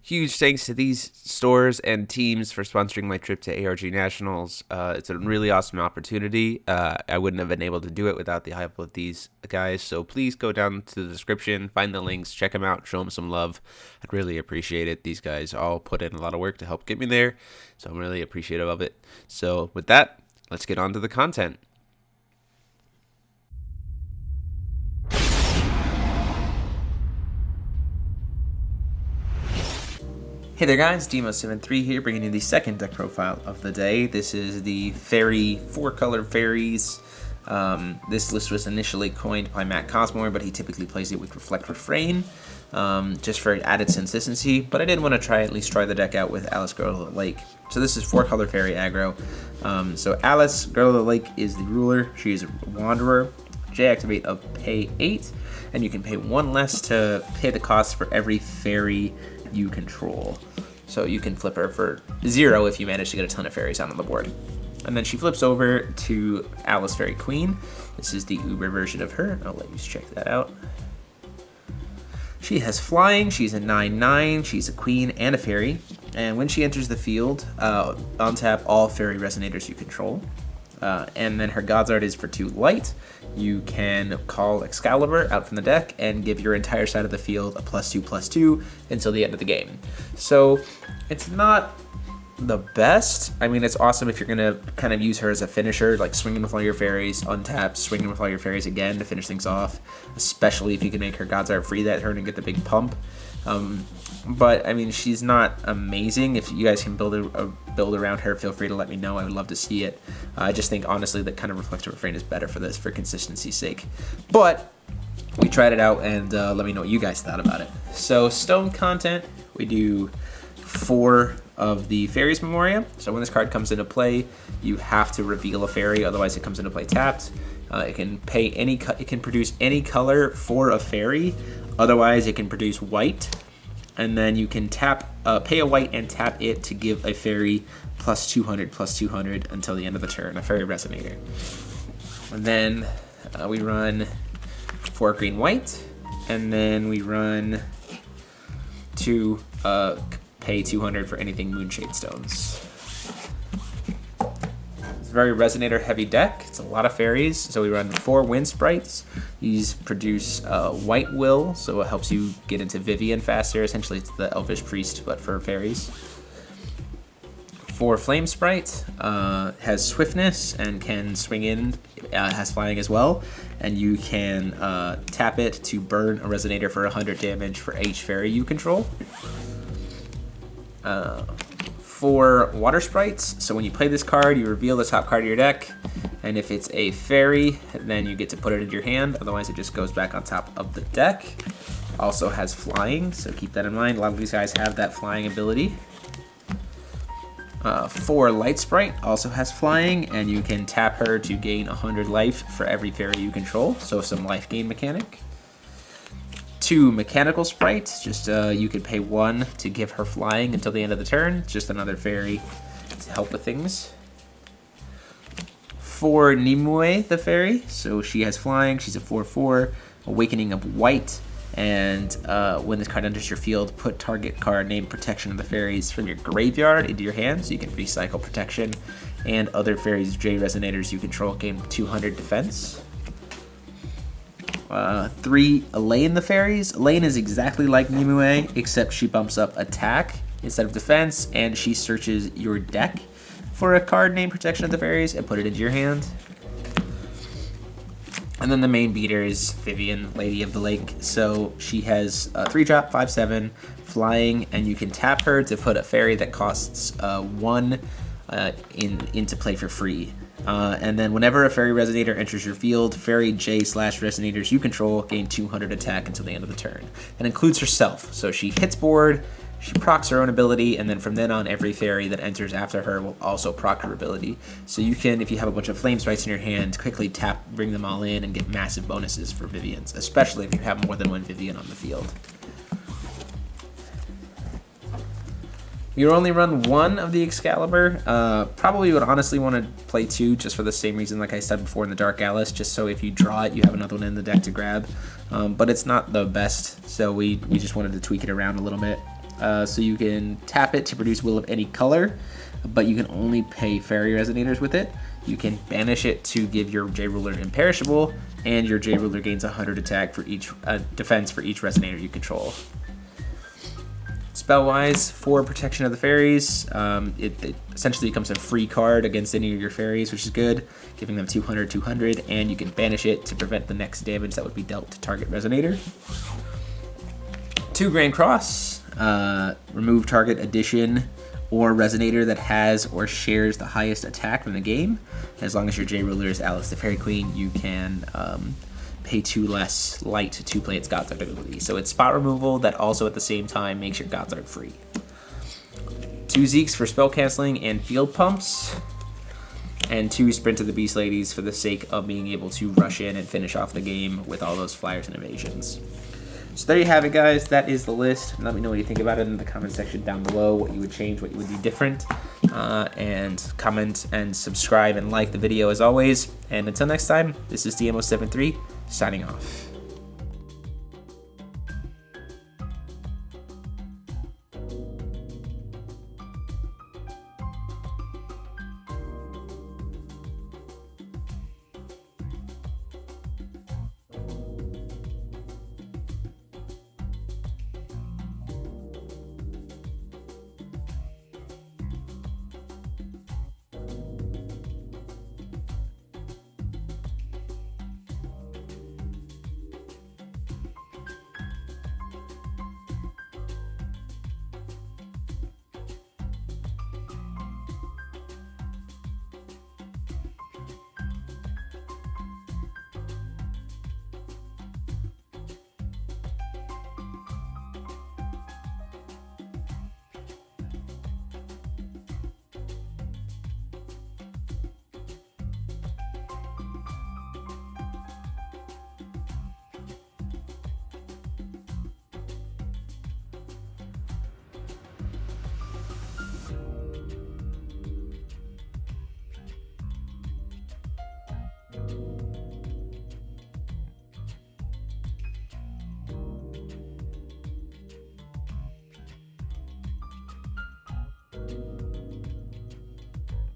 Huge thanks to these stores and teams for sponsoring my trip to ARG Nationals. It's a really awesome opportunity. I wouldn't have been able to do it without the help of these guys. So please go down to the description, find the links, check them out, show them some love. I'd really appreciate it. These guys all put in a lot of work to help get me there. So I'm really appreciative of it. So with that, let's get on to the content. Hey there guys, Demo73 here, bringing you the second deck profile of the day. This is the Fairy, 4-color Fairies. This list was initially coined by Matt Cosmore, but he typically plays it with Reflect Refrain, just for added consistency. But I did want to at least try the deck out with Alice, Girl of the Lake. So this is 4-color Fairy aggro. So Alice, Girl of the Lake is the ruler. She is a Wanderer. J-activate of pay 8, and you can pay 1 less to pay the cost for every Fairy you control. So you can flip her for 0 if you manage to get a ton of fairies out on the board. And then she flips over to Alice Fairy Queen. This is the Uber version of her. I'll let you check that out. She has flying. She's a 9/9. She's a queen and a fairy. And when she enters the field, untap all fairy resonators you control. And then her God's Art is for 2 light. You can call Excalibur out from the deck and give your entire side of the field a +2/+2 until the end of the game. So it's not the best. I mean, it's awesome if you're going to kind of use her as a finisher, like swinging with all your fairies, untap, swinging with all your fairies again to finish things off, especially if you can make her God's Art free that turn and get the big pump. But I mean, she's not amazing. If you guys can build around her, feel free to let me know. I would love to see it. I just think honestly that kind of Reflective Refrain is better for this, for consistency's sake. But we tried it out, and let me know what you guys thought about it. So stone content, we do 4 of the Fairies Memoria. So when this card comes into play, you have to reveal a fairy, otherwise it comes into play tapped. It can produce any color for a fairy. Otherwise, it can produce white, and then you can pay a white and tap it to give a fairy +200/+200 until the end of the turn, a fairy resonator. And then we run 4 green white, and then we run 2 pay 200 for anything Moonshade Stones. Very resonator heavy deck. It's a lot of fairies, so we run 4 Wind Sprites. These produce White Will, so it helps you get into Viviane faster. Essentially, it's the Elvish Priest, but for fairies. 4 Flame Sprite, has swiftness and can swing in, has flying as well, and you can tap it to burn a resonator for 100 damage for each fairy you control. 4 Water Sprites, so when you play this card, you reveal the top card of your deck, and if it's a fairy, then you get to put it into your hand, otherwise it just goes back on top of the deck. Also has flying, so keep that in mind. A lot of these guys have that flying ability. 4 Light Sprite also has flying, and you can tap her to gain 100 life for every fairy you control, so some life gain mechanic. 2 Mechanical Sprite, just you could pay 1 to give her flying until the end of the turn, just another fairy to help with things. 4 Nimue, the fairy, so she has flying, she's a 4/4, Awakening of White, and when this card enters your field, put target card named Protection of the Fairies from your graveyard into your hand, so you can recycle Protection, and other fairies J resonators you control gain 200 defense. 3 Elaine the Fairies. Elaine is exactly like Nimue, except she bumps up attack instead of defense, and she searches your deck for a card named Protection of the Fairies and put it into your hand. And then the main beater is Viviane, Lady of the Lake. So she has 3-drop, 5/7, flying, and you can tap her to put a fairy that costs 1 into play for free. And then whenever a fairy resonator enters your field, fairy J/resonators you control gain 200 attack until the end of the turn. That includes herself, so she hits board, she procs her own ability, and then from then on, every fairy that enters after her will also proc her ability. So you can, if you have a bunch of Flame Sprites in your hand, quickly tap, bring them all in, and get massive bonuses for Vivianes, especially if you have more than 1 Viviane on the field. You only run 1 of the Excalibur. Probably would honestly want to play 2 just for the same reason like I said before in the Dark Alice, just so if you draw it, you have another one in the deck to grab. But it's not the best, so we just wanted to tweak it around a little bit. So you can tap it to produce Will of any color, but you can only pay Fairy Resonators with it. You can banish it to give your J-Ruler imperishable, and your J-Ruler gains 100 attack for each defense for each Resonator you control. Spell-wise, for protection of the fairies, it essentially becomes a free card against any of your fairies, which is good, giving them 200, 200, and you can banish it to prevent the next damage that would be dealt to target Resonator. 2 Grand Cross, remove target addition or Resonator that has or shares the highest attack from the game. As long as your J-Ruler is Alice the Fairy Queen, you can pay 2 less light to play its Godsart ability. So it's spot removal that also at the same time makes your Godsart free. 2 Xeex for spell canceling and field pumps, and 2 Sprint of the Beast Ladies for the sake of being able to rush in and finish off the game with all those flyers and evasions. So there you have it, guys. That is the list. Let me know what you think about it in the comment section down below, what you would change, what you would do different. And comment and subscribe and like the video as always. And until next time, this is DMO73 signing off.